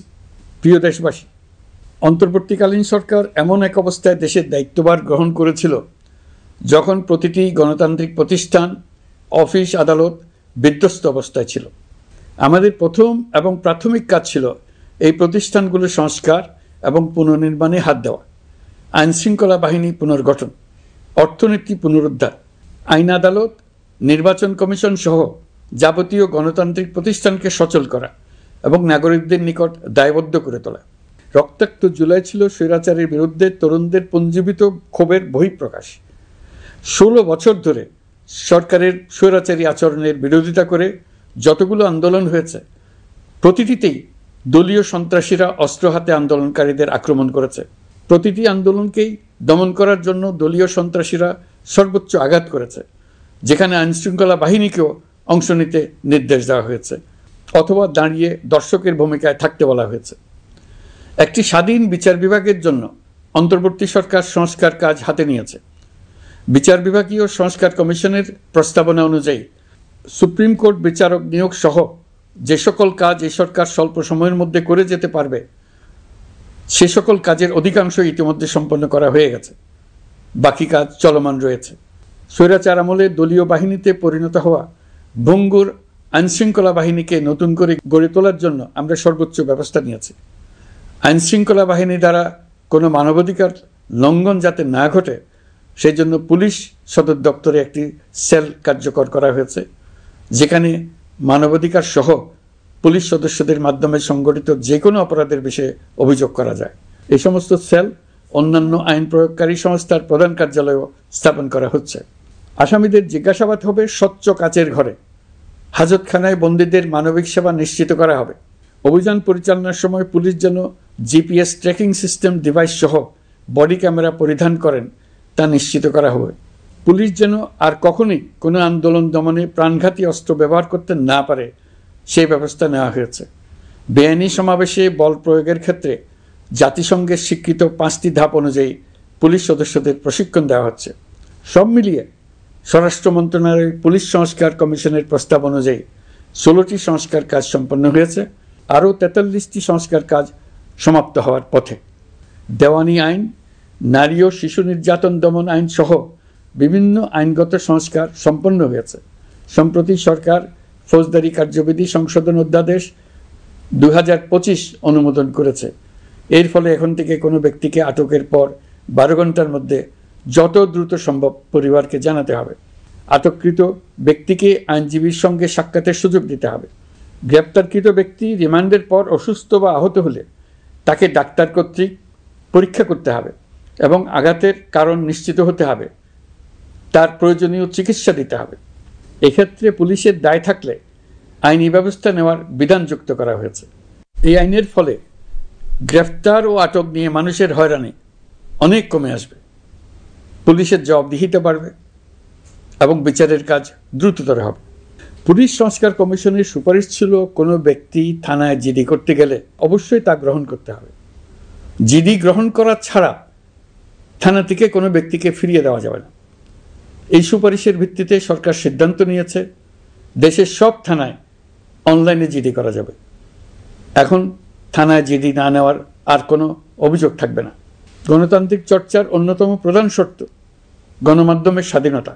প্রিয় দেশবাসী, অন্তর্বর্তীকালীন সরকার এমন এক অবস্থায় দেশের দায়িত্বভার গ্রহণ করেছিল যখন প্রতিটি গণতান্ত্রিক প্রতিষ্ঠান, অফিস, আদালত বিধ্বস্ত অবস্থায় ছিল। আমাদের প্রথম এবং প্রাথমিক কাজ ছিল এই প্রতিষ্ঠানগুলোর সংস্কার এবং পুনর্নির্মাণে হাত দেওয়া, আইনশৃঙ্খলা বাহিনী পুনর্গঠন, অর্থনীতি পুনরুদ্ধার, আইন আদালত, নির্বাচন কমিশন সহ যাবতীয় গণতান্ত্রিক প্রতিষ্ঠানকে সচল করা এবং নাগরিকদের নিকট দায়বদ্ধ করে তোলা। রক্তাক্ত জুলাই ছিল স্বৈরাচারের বিরুদ্ধে তরুণদের পুঞ্জীবিত ক্ষোভের বহিঃপ্রকাশ। 16 বছর ধরে সরকারের স্বৈরাচারী আচরণের বিরোধিতা করে যতগুলো আন্দোলন হয়েছে, প্রতিটিতেই দলীয় সন্ত্রাসীরা অস্ত্র হাতে আন্দোলনকারীদের আক্রমণ করেছে। প্রতিটি আন্দোলনকেই দমন করার জন্য দলীয় সন্ত্রাসীরা সর্বোচ্চ আঘাত করেছে, যেখানে আইনশৃঙ্খলা বাহিনীকেও অংশ নিতে নির্দেশ দেওয়া হয়েছে অথবা দাঁড়িয়ে দর্শকের ভূমিকায় থাকতে বলা হয়েছে। একটি স্বাধীন বিচার বিভাগের জন্য অন্তর্বর্তী সরকার সংস্কার কাজ হাতে নিয়েছে। বিচার বিভাগীয় সংস্কার কমিশনের প্রস্তাবনা অনুযায়ী সুপ্রিম কোর্ট বিচারক নিয়োগ সহ যে সকল কাজ এই সরকার স্বল্প সময়ের মধ্যে করে যেতে পারবে, সে সকল কাজের অধিকাংশ ইতিমধ্যে সম্পন্ন করা হয়ে গেছে, বাকি কাজ চলমান রয়েছে। স্বৈরাচার আমলে দলীয় বাহিনীতে পরিণত হওয়া ভঙ্গুর আইনশৃঙ্খলা বাহিনীকে নতুন করে গড়ে তোলার জন্য আমরা সর্বোচ্চ ব্যবস্থা নিয়েছি। আইনশৃঙ্খলা বাহিনী দ্বারা কোনো মানবাধিকার লঙ্ঘন যাতে না ঘটে, সেই জন্য পুলিশ সদর দপ্তরে একটি সেল কার্যকর করা হয়েছে, যেখানে মানবাধিকার সহ পুলিশ সদস্যদের মাধ্যমে সংগঠিত যে কোনো অপরাধের বিষয়ে অভিযোগ করা যায়। এই সমস্ত সেল অন্যান্য আইন প্রয়োগকারী সংস্থার প্রধান কার্যালয়েও স্থাপন করা হচ্ছে। আসামিদের জিজ্ঞাসাবাদ হবে স্বচ্ছ কাচের ঘরে। হাজতখানায় বন্দীদের মানবিক সেবা নিশ্চিত করা হবে। অভিযান পরিচালনার সময় পুলিশ যেন জিপিএস ট্র্যাকিং সিস্টেম ডিভাইস সহ বডি ক্যামেরা পরিধান করেন তা নিশ্চিত করা হবে। পুলিশ যেন আর কখনোই কোনো আন্দোলন দমনে প্রাণঘাতী অস্ত্র ব্যবহার করতে না পারে, সেই ব্যবস্থা নেওয়া হয়েছে। বেআইনি সমাবেশে বল প্রয়োগের ক্ষেত্রে জাতিসংঘের স্বীকৃত 5টি ধাপ অনুযায়ী পুলিশ সদস্যদের প্রশিক্ষণ দেওয়া হচ্ছে। সব মিলিয়ে স্বরাষ্ট্র মন্ত্রণালয়ের পুলিশ সংস্কার কমিশনের প্রস্তাব অনুযায়ী 16টি সংস্কার কাজ সম্পন্ন হয়েছে। আরও 43টি সংস্কার কাজ সমাপ্ত হওয়ার পথে। দেওয়ানি আইন, নারী ও শিশু নির্যাতন দমন আইন সহ বিভিন্ন আইনগত সংস্কার সম্পন্ন হয়েছে। সম্প্রতি সরকার ফৌজদারি কার্যবিধি সংশোধন অধ্যাদেশ 2025 অনুমোদন করেছে। এর ফলে এখন থেকে কোনো ব্যক্তিকে আটকের পর 12 ঘন্টার মধ্যে যত দ্রুত সম্ভব পরিবারকে জানাতে হবে। আটককৃত ব্যক্তিকে আইনজীবীর সঙ্গে সাক্ষাতের সুযোগ দিতে হবে। গ্রেপ্তারকৃত ব্যক্তি রিমান্ডের পর অসুস্থ বা আহত হলে তাকে ডাক্তার কর্তৃক পরীক্ষা করতে হবে এবং আঘাতের কারণ নিশ্চিত হতে হবে। তার প্রয়োজনীয় চিকিৎসা দিতে হবে। এক্ষেত্রে পুলিশের দায় থাকলে আইনি ব্যবস্থা নেওয়ার বিধান যুক্ত করা হয়েছে। এই আইনের ফলে গ্রেফতার ও আটক নিয়ে মানুষের হয়রানি অনেক কমে আসবে, পুলিশের জবাবদিহিতা বাড়বে এবং বিচারের কাজ দ্রুততর হবে। পুলিশ সংস্কার কমিশনের সুপারিশ ছিল কোনো ব্যক্তি থানায় জিডি করতে গেলে অবশ্যই তা গ্রহণ করতে হবে। জিডি গ্রহণ করা ছাড়া থানা থেকে কোনো ব্যক্তিকে ফিরিয়ে দেওয়া যাবে না। এই সুপারিশের ভিত্তিতে সরকার সিদ্ধান্ত নিয়েছে দেশের সব থানায় অনলাইনে জিডি করা যাবে। এখন থানায় জিডি না নেওয়ার আর কোনো অভিযোগ থাকবে না। গণতান্ত্রিক চর্চার অন্যতম প্রধান শর্ত গণমাধ্যমের স্বাধীনতা।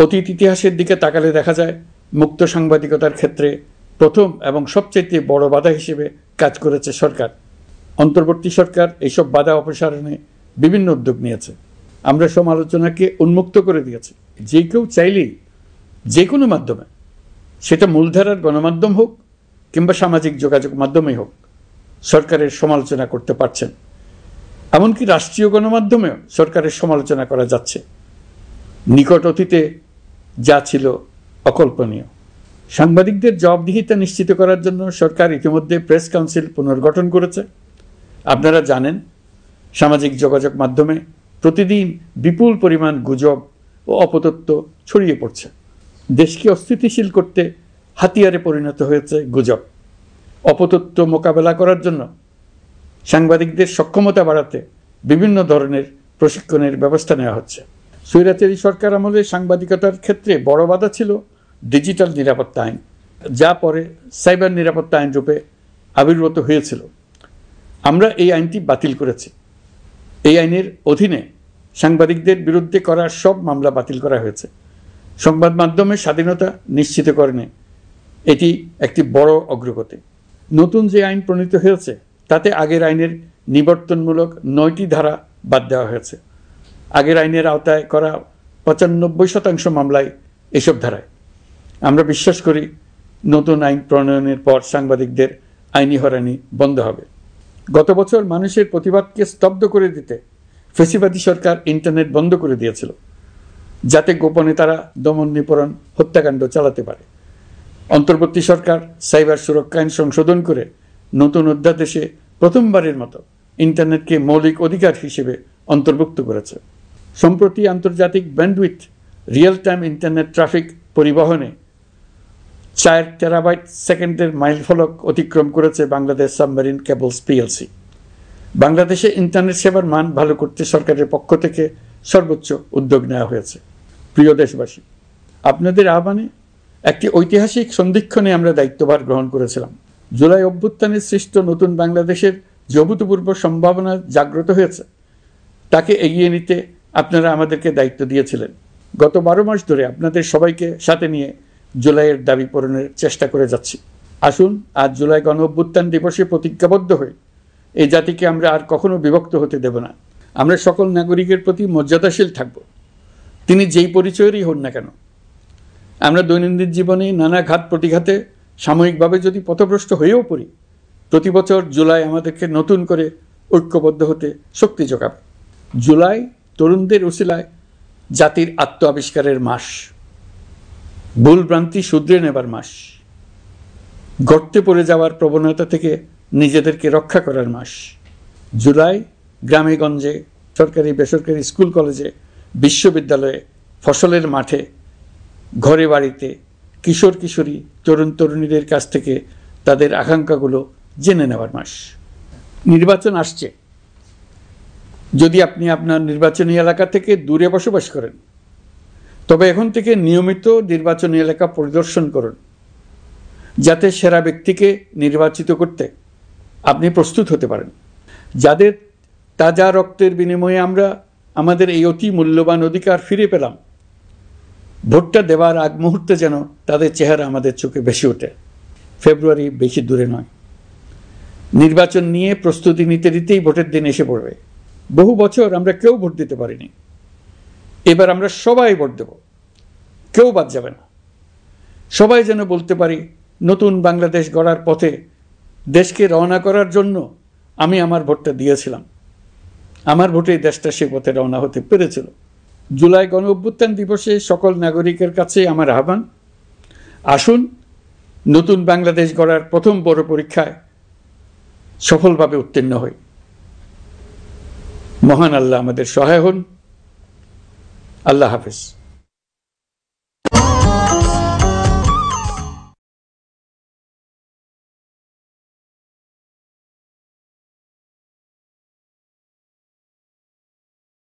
অতীত ইতিহাসের দিকে তাকালে দেখা যায় মুক্ত সাংবাদিকতার ক্ষেত্রে প্রথম এবং সবচেয়ে বড় বাধা হিসেবে কাজ করেছে সরকার। অন্তর্বর্তী সরকার এইসব বাধা অপসারণে বিভিন্ন উদ্যোগ নিয়েছে। আমরা সমালোচনাকে উন্মুক্ত করে দিয়েছি। যে কেউ চাইলেই যে কোনো মাধ্যমে, সেটা মূলধারার গণমাধ্যম হোক কিংবা সামাজিক যোগাযোগ মাধ্যমেই হোক, সরকারের সমালোচনা করতে পারছেন। এমনকি রাষ্ট্রীয় গণমাধ্যমেও সরকারের সমালোচনা করা যাচ্ছে। নিকট অতীতে যা ছিল অকল্পনীয়। সাংবাদিকদের জবাবদিহিতা নিশ্চিত করার জন্য সরকার ইতিমধ্যে প্রেস কাউন্সিল পুনর্গঠন করেছে। আপনারা জানেন, সামাজিক যোগাযোগ মাধ্যমে প্রতিদিন বিপুল পরিমাণ গুজব ও অপতথ্য ছড়িয়ে পড়ছে। দেশকে অস্থিতিশীল করতে হাতিয়ারে পরিণত হয়েছে গুজব। অপতথ্য মোকাবেলা করার জন্য সাংবাদিকদের সক্ষমতা বাড়াতে বিভিন্ন ধরনের প্রশিক্ষণের ব্যবস্থা নেওয়া হচ্ছে। স্বৈরাচারী সরকার আমলে সাংবাদিকতার ক্ষেত্রে বড় বাধা ছিল ডিজিটাল নিরাপত্তা আইন, যা পরে সাইবার নিরাপত্তা আইন রূপে আবির্ভূত হয়েছিল। আমরা এই আইনটি বাতিল করেছি। এই আইনের অধীনে সাংবাদিকদের বিরুদ্ধে করা সব মামলা বাতিল করা হয়েছে। সংবাদ মাধ্যমের স্বাধীনতা নিশ্চিতকরণে এটি একটি বড় অগ্রগতি। নতুন যে আইন প্রণীত হয়েছে তাতে আগের আইনের নিবর্তনমূলক 9টি ধারা বাদ দেওয়া হয়েছে। আগের আইনের আওতায় করা 95% মামলায় এসব ধারায়। আমরা বিশ্বাস করি নতুন আইন প্রণয়নের পর সাংবাদিকদের আইনি হয়রানি বন্ধ হবে। গত বছর মানুষের প্রতিবাদকে স্তব্ধ করে দিতে ফ্যাসিবাদী সরকার ইন্টারনেট বন্ধ করে দিয়েছিল, যাতে গোপনে তারা দমন নিপীড়ন হত্যাকাণ্ড চালাতে পারে। অন্তর্বর্তী সরকার সাইবার সুরক্ষা আইন সংশোধন করে নতুন অধ্যাদেশে প্রথমবারের মতো ইন্টারনেটকে মৌলিক অধিকার হিসেবে অন্তর্ভুক্ত করেছে। সম্প্রতি আন্তর্জাতিক bandwidth real time internet traffic পরিবহনে 4 টেরাবাইট সেকেন্ডের মাইলফলক অতিক্রম করেছে বাংলাদেশ সাবমেরিন কেবলস পিএলসি। বাংলাদেশে ইন্টারনেট সেবার মান ভালো করতে সরকারের পক্ষ থেকে সর্বোচ্চ উদ্যোগ নেওয়া হয়েছে। প্রিয় দেশবাসী, আপনাদের আহ্বানে একটি ঐতিহাসিক সন্ধিক্ষণে আমরা দায়িত্বভার গ্রহণ করেছিলাম। জুলাই অভ্যুত্থানে সৃষ্ট নতুন বাংলাদেশের যে অভূতপূর্ব সম্ভাবনা জাগ্রত হয়েছে, তাকে এগিয়ে নিতে আপনারা আমাদেরকে দায়িত্ব দিয়েছিলেন। গত 12 মাস ধরে আপনাদের সবাইকে সাথে নিয়ে জুলাইয়ের দাবি পূরণের চেষ্টা করে যাচ্ছি। আসুন আজ জুলাই গণ অভ্যুত্থান দিবসে প্রতিজ্ঞাবদ্ধ হই এই জাতিকে আমরা আর কখনো বিভক্ত হতে দেব না। আমরা সকল নাগরিকের প্রতি মর্যাদাশীল থাকব, তিনি যেই পরিচয়েরই হন না কেন। আমরা দৈনন্দিন জীবনে নানা ঘাত প্রতিঘাতে সাময়িকভাবে যদি পথভ্রষ্ট হয়েও পড়ি, প্রতি বছর জুলাই আমাদেরকে নতুন করে ঐক্যবদ্ধ হতে শক্তি যোগাবে। জুলাই তরুণদের উসিলায় জাতির আত্ম আবিষ্কারের মাস, ভুল ভ্রান্তি শুধরে নেবার মাস, গর্তে পড়ে যাওয়ার প্রবণতা থেকে নিজেদেরকে রক্ষা করার মাস। জুলাই গ্রামে গঞ্জে, সরকারি বেসরকারি স্কুল কলেজে, বিশ্ববিদ্যালয়ে, ফসলের মাঠে, ঘরে বাড়িতে কিশোর কিশোরী তরুণ তরুণীদের কাছ থেকে তাদের আকাঙ্ক্ষাগুলো জেনে নেওয়ার মাস। নির্বাচন আসছে। যদি আপনি আপনার নির্বাচনী এলাকা থেকে দূরে বসবাস করেন, তবে এখন থেকে নিয়মিত নির্বাচনী এলাকা পরিদর্শন করুন, যাতে সেরা ব্যক্তিকে নির্বাচিত করতে আপনি প্রস্তুত হতে পারেন। যাদের তাজা রক্তের বিনিময়ে আমরা আমাদের এই অতি মূল্যবান অধিকার ফিরে পেলাম, ভোটটা দেওয়ার আগ মুহূর্তে যেন তাদের চেহারা আমাদের চোখে ভেসে ওঠে। ফেব্রুয়ারি বেশি দূরে নয়। নির্বাচন নিয়ে প্রস্তুতি নিতে নিতেই ভোটের দিন এসে পড়বে। বহু বছর আমরা কেউ ভোট দিতে পারিনি। এবার আমরা সবাই ভোট দেব, কেউ বাদ যাবে না। সবাই যেন বলতে পারি, নতুন বাংলাদেশ গড়ার পথে দেশকে রওনা করার জন্য আমি আমার ভোটটা দিয়েছিলাম। আমার ভোটে দেশটা সে পথে রওনা হতে পেরেছিল। জুলাই গণ অভ্যুত্থান দিবসে সকল নাগরিকের কাছে আমার আহ্বান, আসুন নতুন বাংলাদেশ গড়ার প্রথম বড় পরীক্ষায় সফলভাবে উত্তীর্ণ হই। মহান আল্লাহ আমাদের সহায় হন। আল্লাহ হাফেজ।